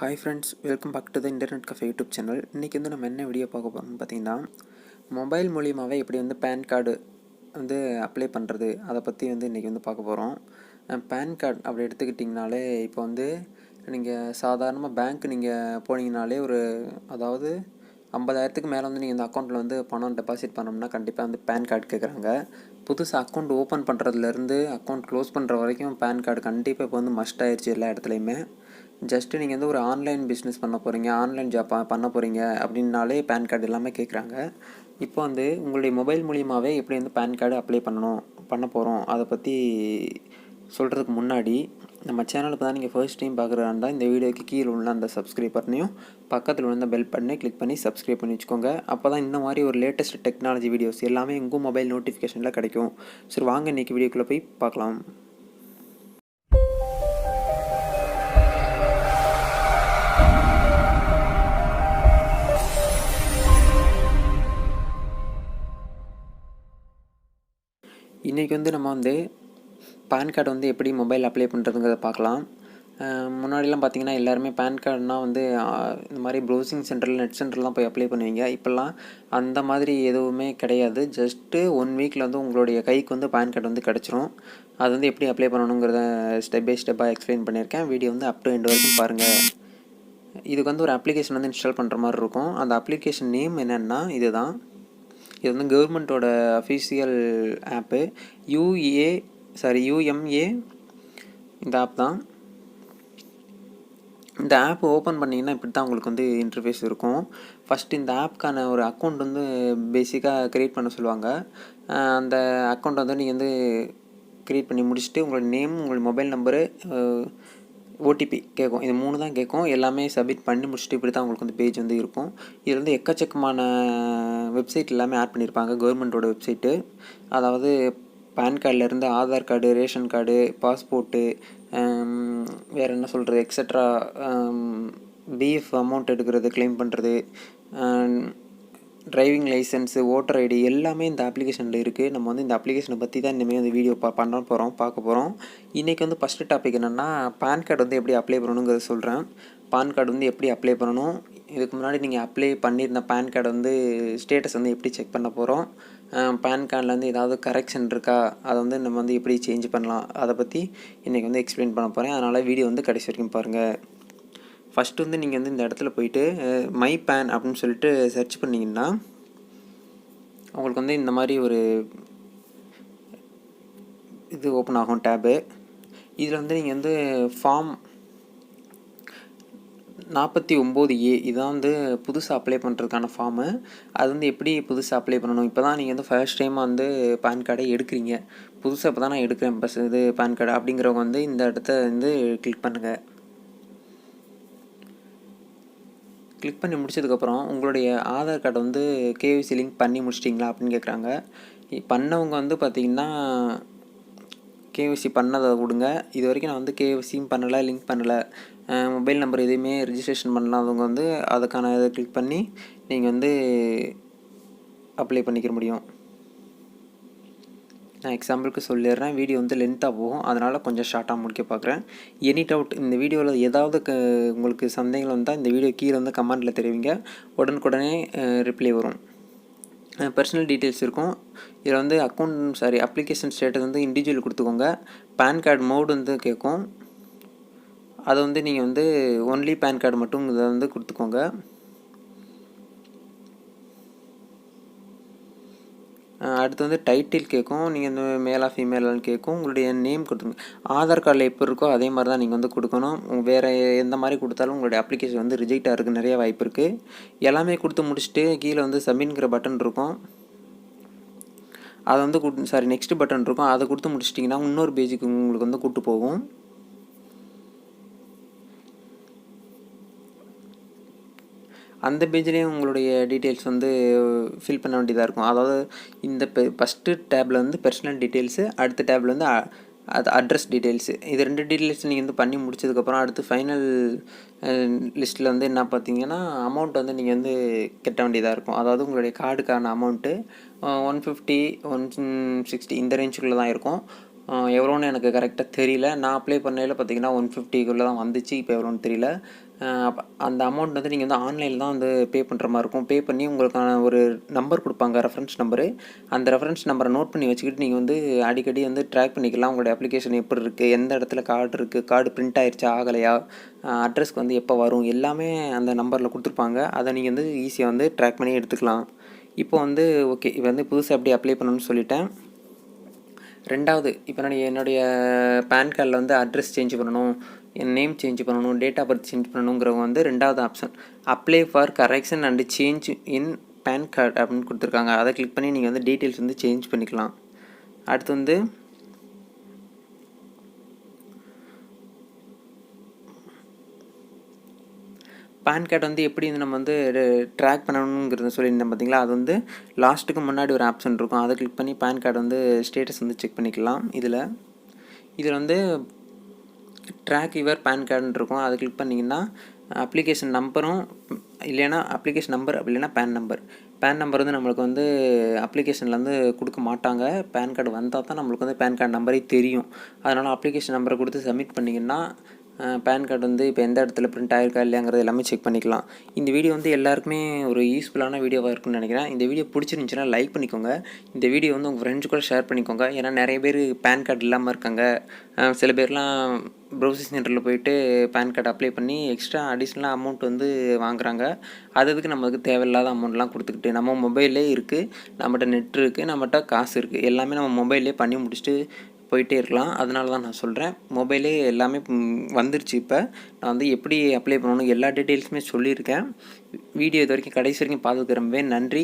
Hi friends, welcome back to the internet cafe YouTube channel. இன்றைக்கி வந்து நம்ம என்ன வீடியோ பார்க்க போகிறோம்னு பார்த்தீங்கன்னா, மொபைல் மூலியமாகவே எப்படி வந்து பேன் கார்டு வந்து அப்ளை பண்ணுறது, அதை பற்றி வந்து இன்றைக்கி வந்து பார்க்க போகிறோம். பேன் கார்டு அப்படி எடுத்துக்கிட்டிங்கனாலே இப்போ வந்து நீங்கள் சாதாரணமாக பேங்க் நீங்கள் போனீங்கனாலே அதாவது 50,000க்கு மேலே வந்து நீங்கள் இந்த அக்கௌண்ட்டில் வந்து பணம் டெபாசிட் பண்ணோம்னா கண்டிப்பாக வந்து பேன் கார்டு கேட்குறாங்க. புதுசாக அக்கௌண்ட் ஓப்பன் பண்ணுறதுலேருந்து அக்கௌண்ட் க்ளோஸ் பண்ணுற வரைக்கும் பேன் கார்டு கண்டிப்பாக இப்போ வந்து மஸ்ட் ஆயிடுச்சு எல்லா இடத்துலையுமே. ஜஸ்ட்டு நீங்கள் வந்து ஒரு ஆன்லைன் பிஸ்னஸ் பண்ண போகிறீங்க, ஆன்லைன் ஜாப் பண்ண போகிறீங்க அப்படின்னாலே பேன் கார்டு எல்லாமே கேட்குறாங்க. இப்போ வந்து உங்களுடைய மொபைல் மூலியமாகவே எப்படி வந்து பேன் கார்டு அப்ளை பண்ண போகிறோம் அதை பற்றி சொல்கிறதுக்கு முன்னாடி, நம்ம சேனலுக்கு தான் நீங்கள் ஃபர்ஸ்ட் டைம் பார்க்குறதா இருந்தால் இந்த வீடியோக்கு கீழே உள்ள அந்த சப்ஸ்கிரைப் பட்டனையும் பக்கத்தில் உள்ள பெல் பட்டனை கிளிக் பண்ணி சப்ஸ்கிரைப் பண்ணி வச்சுக்கோங்க. அப்போ தான் இந்த மாதிரி ஒரு லேட்டஸ்ட் டெக்னாலஜி வீடியோஸ் எல்லாமே உங்கள் மொபைல் நோட்டிஃபிகேஷனில் கிடைக்கும். சரி, வாங்க இன்றைக்கி வீடியோக்குள்ளே போய் பார்க்கலாம். இன்றைக்கி வந்து நம்ம வந்து பேன் கார்டு வந்து எப்படி மொபைல் அப்ளை பண்ணுறதுங்கிறத பார்க்கலாம். முன்னாடிலாம் பார்த்திங்கன்னா எல்லாருமே பேன் கார்டுனால் வந்து இந்த மாதிரி ப்ரௌசிங் சென்டரில் நெட் சென்டர்லாம் போய் அப்ளை பண்ணுவீங்க. இப்போல்லாம் அந்த மாதிரி எதுவுமே கிடையாது. ஜஸ்ட்டு 1 வீக்கில் வந்து உங்களுடைய கைக்கு வந்து பேன் கார்டு வந்து கிடச்சிரும். அது வந்து எப்படி அப்ளை பண்ணணுங்கிறத ஸ்டெப் பை ஸ்டெப்பாக எக்ஸ்பிளைன் பண்ணியிருக்கேன். வீடியோ வந்து அப் டு எண்ட் வரைக்கும் பாருங்கள். இதுக்கு வந்து ஒரு அப்ளிகேஷன் வந்து இன்ஸ்டால் பண்ணுற மாதிரி இருக்கும். அந்த அப்ளிகேஷன் நேம் என்னென்னா இதுதான். இது வந்து கவர்மெண்ட்டோட அஃபீஷியல் ஆப்பு. UMA இந்த ஆப் தான். இந்த ஆப் ஓப்பன் பண்ணிங்கன்னா இப்படி தான் உங்களுக்கு வந்து இன்டர்ஃபேஸ் இருக்கும். ஃபஸ்ட்டு இந்த ஆப்புக்கான ஒரு அக்கௌண்ட் வந்து பேசிக்காக க்ரியேட் பண்ண சொல்லுவாங்க. அந்த அக்கௌண்ட் வந்து நீங்கள் வந்து க்ரியேட் பண்ணி முடிச்சுட்டு உங்களோட நேம், உங்களோட மொபைல் நம்பரு, ஓடிபி கேட்கும். இது 3 தான் கேட்கும். எல்லாமே சப்மிட் பண்ணி முடிச்சுட்டு இப்படி தான் உங்களுக்கு வந்து பேஜ் வந்து இருக்கும். இதில் வந்து எக்கச்சக்கமான வெப்சைட் எல்லாமே ஆட் பண்ணியிருப்பாங்க. கவர்மெண்ட்டோட வெப்சைட்டு, அதாவது பேன் கார்டிலேருந்து Aadhaar card, ration card, passport, வேறு என்ன சொல்கிறது, எக்ஸட்ரா, பிஎஃப் அமௌண்ட் எடுக்கிறது, கிளைம் பண்ணுறது, டிரைவிங் லைசன்ஸு, ஓட்டர் ஐடி எல்லாமே இந்த அப்ளிகேஷனில் இருக்குது. நம்ம வந்து இந்த அப்ளிகேஷனை பற்றி தான் இனிமேல் வந்து வீடியோ பார்க்க போகிறோம். இன்றைக்கி வந்து ஃபஸ்ட்டு டாபிக் என்னென்னா, பேன் கார்டு வந்து எப்படி அப்ளை பண்ணணுங்கிறத சொல்கிறேன். பேன் கார்டு வந்து எப்படி அப்ளை பண்ணணும், இதுக்கு முன்னாடி நீங்கள் அப்ளை பண்ணியிருந்த பேன் கார்டு வந்து ஸ்டேட்டஸ் வந்து எப்படி செக் பண்ண போகிறோம், பேன் கார்டில் வந்து ஏதாவது கரெக்ஷன் இருக்கா, அதை வந்து நம்ம வந்து எப்படி சேஞ்ச் பண்ணலாம், அதை பற்றி இன்றைக்கி வந்து எக்ஸ்பிளைன் பண்ண போகிறேன். அதனால் வீடியோ வந்து கடைசி வரைக்கும் பாருங்கள். ஃபஸ்ட்டு வந்து நீங்கள் வந்து இந்த இடத்துல போயிட்டு மை பேன் அப்படின்னு சொல்லிட்டு சர்ச் பண்ணிங்கன்னா உங்களுக்கு வந்து இந்த மாதிரி ஒரு இது ஓப்பன் ஆகும் டேபு. இதில் வந்து நீங்கள் வந்து ஃபார்ம் 49A இதான் வந்து புதுசாக அப்ளை பண்ணுறதுக்கான ஃபார்மு. அது வந்து எப்படி புதுசாக அப்ளை பண்ணணும், இப்போ தான் நீங்கள் வந்து ஃபர்ஸ்ட் டைமாக வந்து பேன் கார்டை எடுக்கிறீங்க, புதுசாக இப்போ தான் நான் எடுக்கிறேன் பேன் கார்டு அப்படிங்கிறவங்க வந்து இந்த இடத்த வந்து கிளிக் பண்ணுங்கள். கிளிக் பண்ணி முடிச்சதுக்கப்புறம் உங்களுடைய ஆதார் கார்டை வந்து கேஒய்சி லிங்க் பண்ணி முடிச்சிட்டிங்களா அப்படின்னு கேட்குறாங்க. பண்ணவங்க வந்து பார்த்திங்கன்னா கேஒய்சி பண்ணதை கொடுங்க. இது வரைக்கும் நான் வந்து கேஒய்சியும் பண்ணலை, லிங்க் பண்ணலை, மொபைல் நம்பர் எதுவுமே ரிஜிஸ்ட்ரேஷன் பண்ணலாதவங்க வந்து அதுக்கான இதை கிளிக் பண்ணி நீங்கள் வந்து அப்ளை பண்ணிக்க முடியும். நான் எக்ஸாம்பிளுக்கு சொல்லிடுறேன். வீடியோ வந்து லென்த்தாக போகும், அதனால் கொஞ்சம் ஷார்ட்டாக முடிக்க பார்க்குறேன். எனி டவுட் இந்த வீடியோவில் ஏதாவது உங்களுக்கு சந்தேகங்கள் வந்தால் இந்த வீடியோ கீழே வந்து கமெண்ட்டில் தெரிவிங்க. உடனுக்குடனே ரிப்ளை வரும். பர்சனல் டீட்டெயில்ஸ் இருக்கும். இதில் வந்து அப்ளிகேஷன் ஸ்டேட்டஸ் வந்து இண்டிவிஜுவல் கொடுத்துக்கோங்க. பேன் கார்டு மோடு வந்து கேட்கும். அதை வந்து நீங்கள் வந்து ஒன்லி பேன் கார்டு மட்டும் இதை வந்து கொடுத்துக்கோங்க. அடுத்து வந்து டைட்டில் கேட்கும். நீங்கள் இந்த மேலா ஃபீமேலான்னு கேட்கும். உங்களுடைய நேம் கொடுத்துங்க. ஆதார் கார்டில் எப்போ இருக்கோ அதே மாதிரி தான் நீங்கள் வந்து கொடுக்கணும். வேறு எந்த மாதிரி கொடுத்தாலும் உங்களுடைய அப்ளிகேஷன் வந்து ரிஜெக்ட் ஆகிறதுக்கு நிறைய வாய்ப்பு இருக்குது. எல்லாமே கொடுத்து முடிச்சுட்டு கீழே வந்து சப்மிட்ங்கிற பட்டன் இருக்கும். அதை வந்து நெக்ஸ்ட் பட்டன் இருக்கும். அதை கொடுத்து முடிச்சிட்டிங்கன்னா இன்னொரு பேஜுக்கு உங்களுக்கு வந்து கூப்பிட்டு போகும். அந்த பேஜ்லேயும் உங்களுடைய டீட்டெயில்ஸ் வந்து ஃபில் பண்ண வேண்டியதாக இருக்கும். அதாவது இந்த ஃபஸ்ட்டு டேப்பில் வந்து பர்சனல் டீட்டெயில்ஸு, அடுத்த டேப்பில் வந்து அட்ரஸ் டீட்டெயில்ஸு. இது 2 டீட்டெயில்ஸ் நீங்கள் வந்து பண்ணி முடிச்சதுக்கப்புறம் அடுத்து ஃபைனல் லிஸ்ட்டில் வந்து என்ன பார்த்தீங்கன்னா அமௌண்ட் வந்து நீங்கள் வந்து கட்ட வேண்டியதாக இருக்கும். அதாவது உங்களுடைய கார்டுக்கான அமௌண்ட்டு 150, 160 இந்த ரேஞ்சுக்குள்ளே தான் இருக்கும். எவ்வளோன்னு எனக்கு கரெக்டாக தெரியல. நான் அப்ளை பண்ணையில பார்த்தீங்கன்னா 150க்குள்ள தான் வந்துச்சு. இப்போ எவ்வளோன்னு தெரியல. அந்த அமௌண்ட் வந்து நீங்கள் வந்து ஆன்லைனில் தான் வந்து பே பண்ணுற மாரி இருக்கும். பே பண்ணி உங்களுக்கான ஒரு நம்பர் குடுப்பாங்க, ரெஃபரன்ஸ் நம்பரு. அந்த ரெஃபரன்ஸ் நம்பரை நோட் பண்ணி வச்சுக்கிட்டு நீங்கள் வந்து அடிக்கடி வந்து ட்ராக் பண்ணிக்கலாம். உங்களுடைய அப்ளிகேஷன் எப்படி இருக்குது, எந்த இடத்துல கார்டு இருக்குது, கார்டு பிரிண்ட் ஆயிருச்சா, ஆகலையா, அட்ரஸ்க்கு வந்து எப்போ வரும், எல்லாமே அந்த நம்பரில் குடுத்துருப்பாங்க. அதை நீங்கள் வந்து ஈஸியாக வந்து ட்ராக் பண்ணி எடுத்துக்கலாம். இப்போ வந்து ஓகே, இப்போ வந்து புதுசா எப்படி அப்ளை பண்ணணும்னு சொல்லிட்டேன். 2வது இப்போ நான் என்னுடைய பேன் கார்டில் வந்து அட்ரஸ் சேஞ்ச் பண்ணணும், என் நேம் சேஞ்ச் பண்ணணும், டேட் ஆஃப் பர்த் சேஞ்ச் பண்ணணுங்கிறவங்க வந்து 2வது option apply for correction and change in PAN card அப்படின்னு கொடுத்துருக்காங்க. அதை கிளிக் பண்ணி நீங்கள் வந்து டீட்டெயில்ஸ் வந்து சேஞ்ச் பண்ணிக்கலாம். அடுத்து வந்து பேன் கார்டு வந்து எப்படி வந்து நம்ம வந்து ட்ராக் பண்ணணுங்கிறத சொல்லியிருந்தேன் பார்த்தீங்களா, அது வந்து லாஸ்ட்டுக்கு முன்னாடி ஒரு ஆப்ஷன் இருக்கும். அதை கிளிக் பண்ணி பேன் கார்டு வந்து ஸ்டேட்டஸ் வந்து செக் பண்ணிக்கலாம். இதில் வந்து ட்ராக் யுவர் பேன் கார்டுன்னு இருக்கும். அதை கிளிக் பண்ணிங்கன்னா அப்ளிகேஷன் நம்பரும் இல்லைன்னா அப்ளிகேஷன் நம்பர் அப்படி இல்லைன்னா பேன் நம்பர் வந்து நம்மளுக்கு வந்து அப்ளிகேஷனில் வந்து கொடுக்க மாட்டாங்க. பேன் கார்டு வந்தால் தான் நம்மளுக்கு வந்து பேன் கார்டு நம்பரே தெரியும். அதனால் அப்ளிகேஷன் நம்பரை கொடுத்து சப்மிட் பண்ணிங்கன்னா பேன் கார்டு வந்து இப்போ எந்த இடத்துல பிரிண்ட் ஆகிருக்கா இல்லையாங்கிறது எல்லாமே செக் பண்ணிக்கலாம். இந்த வீடியோ வந்து எல்லாருக்குமே ஒரு யூஸ்ஃபுல்லான வீடியோவாக இருக்கும்னு நினைக்கிறேன். இந்த வீடியோ பிடிச்சிருந்துச்சுன்னா லைக் பண்ணிக்கோங்க. இந்த வீடியோ வந்து உங்கள் ஃப்ரெண்ட்ஸ் கூட ஷேர் பண்ணிக்கோங்க. ஏன்னா நிறைய பேர் பேன் கார்டு இல்லாமல் இருக்காங்க. சில பேர்லாம் ப்ரௌசிங் சென்டரில் போயிட்டு பேன் கார்டு அப்ளை பண்ணி எக்ஸ்ட்ரா அடிஷ்னலாக அமௌண்ட் வந்து வாங்குறாங்க. அதுக்கு நமக்கு தேவையில்லாத அமௌண்ட்லாம் கொடுத்துக்கிட்டு நம்ம மொபைல்லே இருக்குது, நம்மகிட்ட நெட் இருக்குது, நம்மகிட்ட காசு இருக்குது, எல்லாமே நம்ம மொபைல்லே பண்ணி முடிச்சுட்டு போயிட்டே இருக்கலாம். அதனால தான் நான் சொல்கிறேன். மொபைலே எல்லாமே வந்துருச்சு. இப்போ நான் வந்து எப்படி அப்ளை பண்ணணும் எல்லா டீட்டெயில்ஸுமே சொல்லியிருக்கேன். வீடியோ இது வரைக்கும் கடைசி வரைக்கும் பார்த்ததுக்கு ரொம்பவே நன்றி.